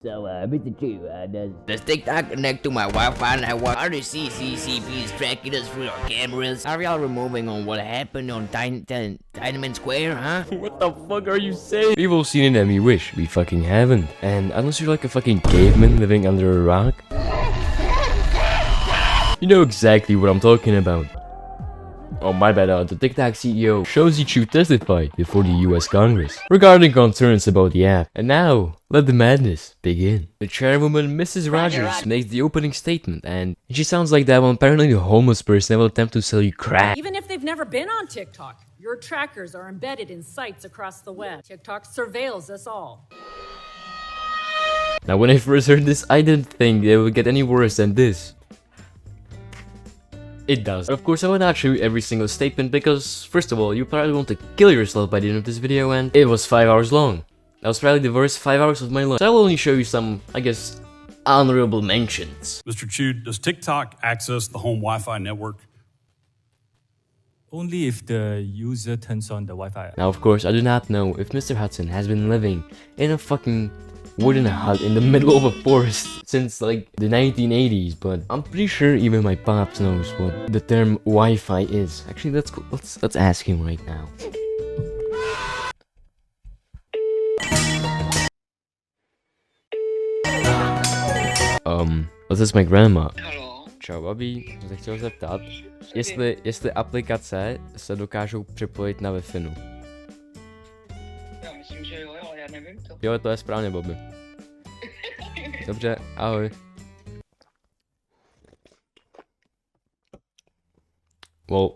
So, Mr. Chu, does TikTok connect to my Wi-Fi network? Are the CCCPs tracking us through our cameras? Are y'all removing on what happened on Tiananmen Square, huh? What the fuck are you saying? We've all seen it and we wish we fucking haven't. And unless you're like a fucking caveman living under a rock, you know exactly what I'm talking about. Oh my bad, the TikTok CEO Shouzi Chu testified before the US Congress regarding concerns about the app. And now, let the madness begin. The chairwoman Mrs. Rogers makes the opening statement and she sounds like that one apparently the homeless person that will attempt to sell you crack. Even if they've never been on TikTok, your trackers are embedded in sites across the web. TikTok surveils us all. Now when I first heard this, I didn't think it would get any worse than this. It does. But of course, I will not show you every single statement because, first of all, you probably want to kill yourself by the end of this video and it was 5 hours long. That was probably the worst 5 hours of my life. So I will only show you some, I guess, honorable mentions. Mr. Chu, does TikTok access the home Wi-Fi network? Only if the user turns on the Wi-Fi. Now, of course, I do not know if Mr. Hudson has been living in a fucking wooden hut in the middle of a forest since like the 1980s, but I'm pretty sure even my pops knows what the term Wi-Fi is. Actually, let's ask him right now. This is my grandma. Halo. Čau, babi, jsem se chtěl zeptat, jestli aplikace se dokážou připojit na Wi-Fi. Já myslím, že jo, ale já nevím to. Jo, to je správně, Bobby. Dobře, ahoj. Well,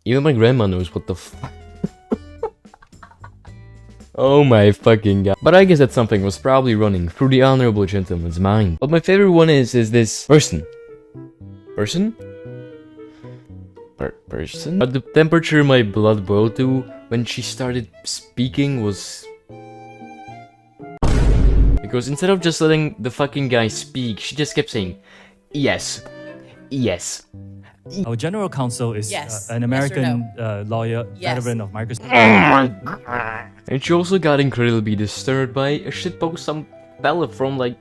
even my grandma knows what the fuck. Oh my fucking god. But I guess that something was probably running through the honorable gentleman's mind. But my favorite one is this person. Person? Person? But the temperature my blood boiled to when she started speaking was... Because instead of just letting the fucking guy speak, she just kept saying, yes, yes. Our general counsel is Yes. an Yes or American no? lawyer, Yes. veteran of Microsoft. And she also got incredibly disturbed by a shitpost some fella from like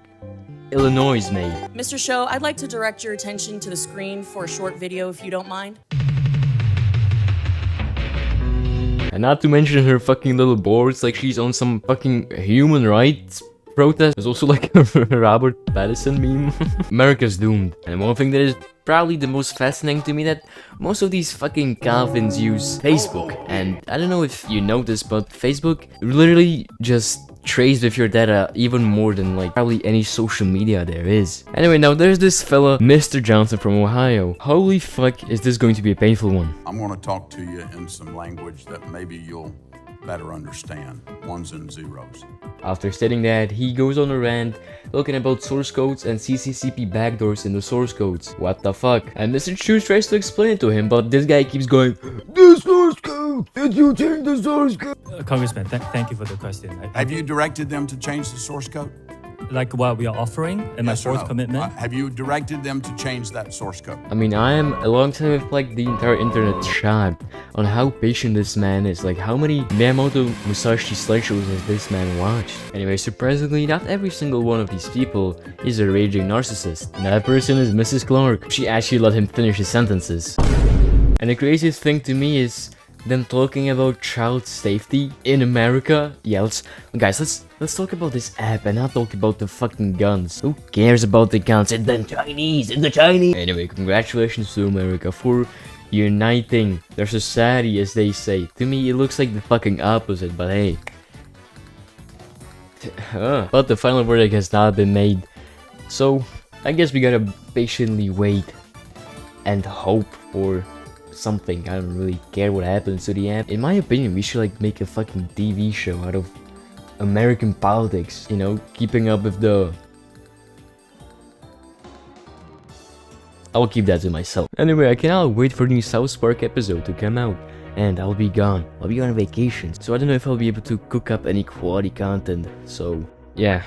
Illinois made. Mr. Show, I'd like to direct your attention to the screen for a short video if you don't mind. And not to mention her fucking little boards like she's on some fucking human rights protest. There's also like a Robert Pattinson meme. America's doomed. And one thing that is probably the most fascinating to me that most of these fucking coffins use Facebook. And I don't know if you noticed, but Facebook literally just trades with your data even more than like probably any social media there is. Anyway, now there's this fella, Mr. Johnson from Ohio. Holy fuck, is this going to be a painful one. I'm going to talk to you in some language that maybe you'll better understand. Ones and zeros. After stating that, he goes on a rant talking about source codes and CCCP backdoors in the source codes. What the fuck? And Mr. Chu tries to explain it to him, but this guy keeps going, the source code! Did you change the source code? Congressman, thank you for the question. Have you directed them to change the source code? Like what we are offering and my Yes or fourth no? commitment? Have you directed them to change that source code? I mean, I am alongside with like the entire internet shocked on how patient this man is. Like, how many Miyamoto Musashi slideshows has this man watched? Anyway, surprisingly, not every single one of these people is a raging narcissist. And that person is Mrs. Clark. She actually let him finish his sentences. And the craziest thing to me is them talking about child safety in America. Yeah, let's talk about this app and not talk about the fucking guns. Who cares about the guns? It's the Chinese, it's the Chinese. Anyway, congratulations to America for uniting their society, as they say. To me, it looks like the fucking opposite, but hey. But the final verdict has not been made. So, I guess we gotta patiently wait and hope for something. I don't really care what happens to the app. In my opinion, we should like make a fucking TV show out of American politics, you know, keeping up with the... I will keep that to myself. Anyway, I cannot wait for the new South Park episode to come out. And I'll be gone. I'll be on vacation. So I don't know if I'll be able to cook up any quality content. So, yeah.